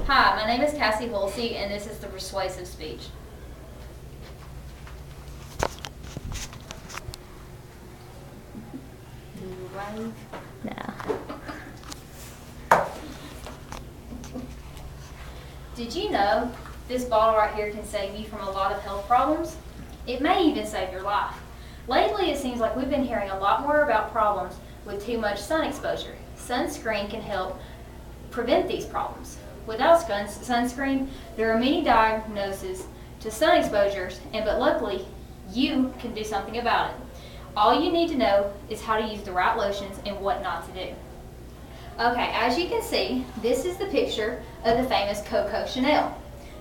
Hi, my name is Cassie Hulsey, and this is the Persuasive Speech. Do you wave? No. Did you know this bottle right here can save you from a lot of health problems? It may even save your life. Lately, it seems like we've been hearing a lot more about problems with too much sun exposure. Sunscreen can help prevent these problems. Without sunscreen, there are many diagnoses to sun exposures, but luckily, you can do something about it. All you need to know is how to use the right lotions and what not to do. Okay, as you can see, this is the picture of the famous Coco Chanel,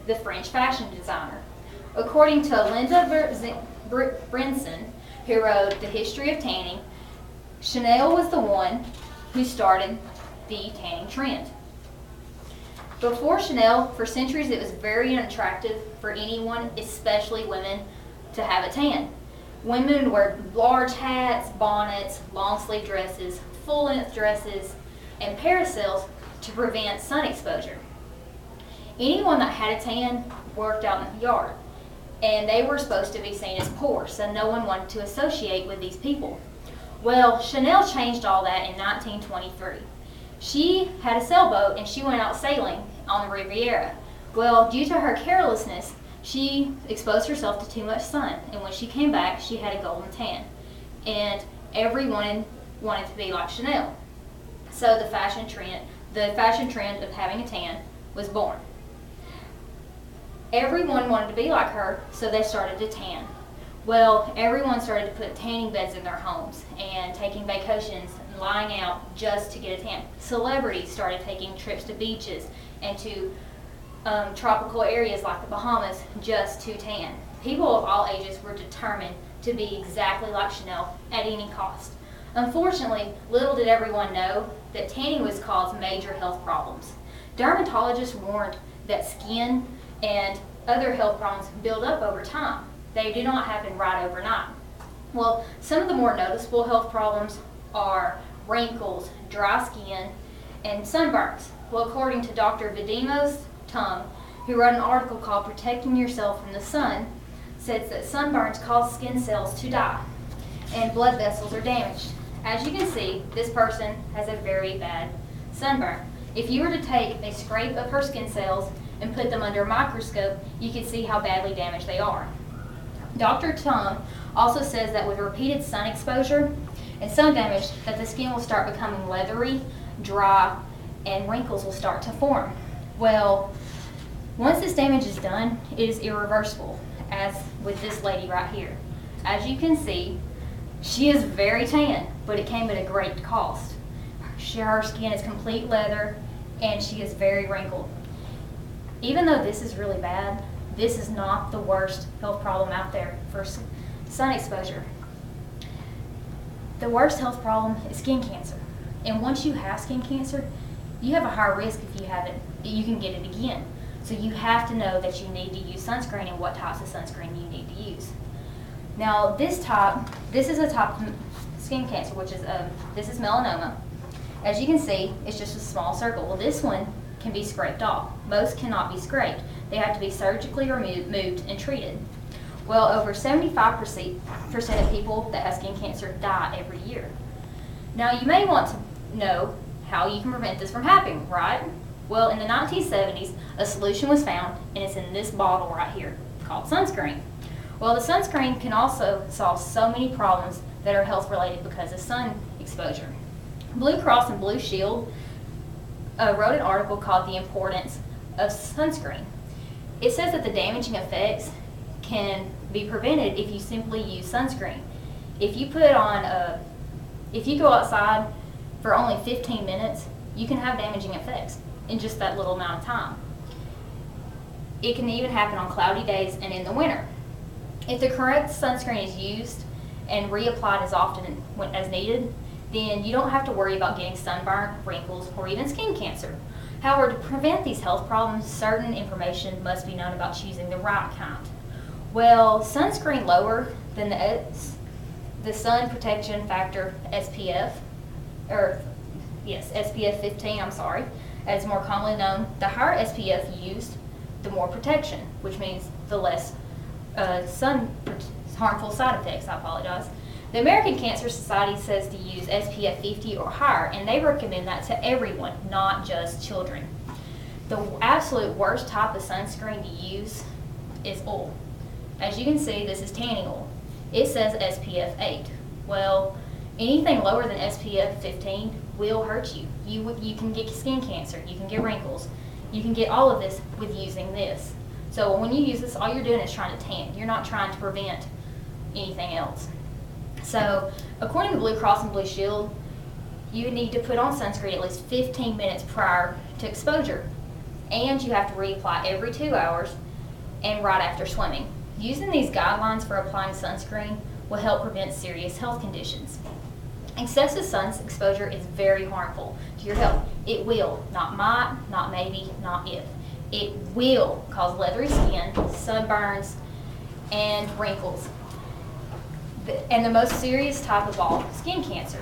the French fashion designer. According to Linda Brinson, who wrote The History of Tanning, Chanel was the one who started the tanning trend. Before Chanel, for centuries it was very unattractive for anyone, especially women, to have a tan. Women would wear large hats, bonnets, long sleeve dresses, full length dresses, and parasols to prevent sun exposure. Anyone that had a tan worked out in the yard, and they were supposed to be seen as poor, so no one wanted to associate with these people. Well, Chanel changed all that in 1923. She had a sailboat and she went out sailing on the Riviera. Well, due to her carelessness, she exposed herself to too much sun, and when she came back, she had a golden tan. And everyone wanted to be like Chanel. So the fashion trend of having a tan was born. Everyone wanted to be like her, so they started to tan. Well, everyone started to put tanning beds in their homes and taking vacations and lying out just to get a tan. Celebrities started taking trips to beaches and to tropical areas like the Bahamas just to tan. People of all ages were determined to be exactly like Chanel at any cost. Unfortunately, little did everyone know that tanning would cause major health problems. Dermatologists warned that skin and other health problems build up over time. They do not happen right overnight. Well, some of the more noticeable health problems are wrinkles, dry skin, and sunburns. Well, according to Dr. Vidimos Tung, who wrote an article called Protecting Yourself from the Sun, says that sunburns cause skin cells to die and blood vessels are damaged. As you can see, this person has a very bad sunburn. If you were to take a scrape of her skin cells and put them under a microscope, you can see how badly damaged they are. Dr. Tung also says that with repeated sun exposure and sun damage, that the skin will start becoming leathery, dry, and wrinkles will start to form. Well, once this damage is done, it is irreversible, as with this lady right here. As you can see, she is very tan, but it came at a great cost. Her skin is complete leather, and she is very wrinkled. Even though this is really bad, this is not the worst health problem out there for sun exposure. The worst health problem is skin cancer. And once you have skin cancer, you have a higher risk if you have it, you can get it again. So you have to know that you need to use sunscreen and what types of sunscreen you need to use. Now this is a type of skin cancer, which is, this is melanoma. As you can see, it's just a small circle. Well, this one can be scraped off. Most cannot be scraped. They have to be surgically removed and treated. Well, over 75% of people that have skin cancer die every year. Now, you may want to know how you can prevent this from happening, right? Well, in the 1970s, a solution was found, and it's in this bottle right here called sunscreen. Well, the sunscreen can also solve so many problems that are health related because of sun exposure. Blue Cross and Blue Shield wrote an article called The Importance of Sunscreen. It says that the damaging effects can be prevented if you simply use sunscreen. If you if you go outside for only 15 minutes, you can have damaging effects in just that little amount of time. It can even happen on cloudy days and in the winter. If the correct sunscreen is used and reapplied as often as needed, then you don't have to worry about getting sunburn, wrinkles, or even skin cancer. However, to prevent these health problems, certain information must be known about choosing the right kind. Well, sunscreen lower than the sun protection factor SPF, SPF 15, as more commonly known, the higher SPF used, the more protection, which means the less harmful side effects. I apologize. The American Cancer Society says to use SPF 50 or higher, and they recommend that to everyone, not just children. The absolute worst type of sunscreen to use is oil. As you can see, this is tanning oil. It says SPF 8. Well, anything lower than SPF 15 will hurt you. You can get skin cancer, you can get wrinkles, you can get all of this with using this. So when you use this, all you're doing is trying to tan. You're not trying to prevent anything else. So according to Blue Cross and Blue Shield, you need to put on sunscreen at least 15 minutes prior to exposure. And you have to reapply every 2 hours and right after swimming. Using these guidelines for applying sunscreen will help prevent serious health conditions. Excessive sun exposure is very harmful to your health. It will, not might, not maybe, not if. It will cause leathery skin, sunburns, and wrinkles. And the most serious type of all, skin cancer.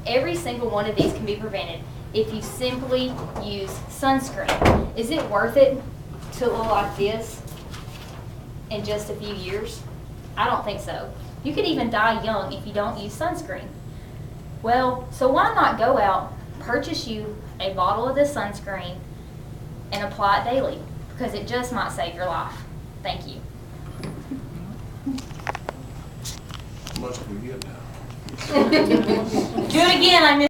Every single one of these can be prevented if you simply use sunscreen. Is it worth it to look like this in just a few years? I don't think so. You could even die young if you don't use sunscreen. Well, so why not go out, purchase you a bottle of this sunscreen, and apply it daily? Because it just might save your life. Thank you. How much do we get now? Do it again. I missed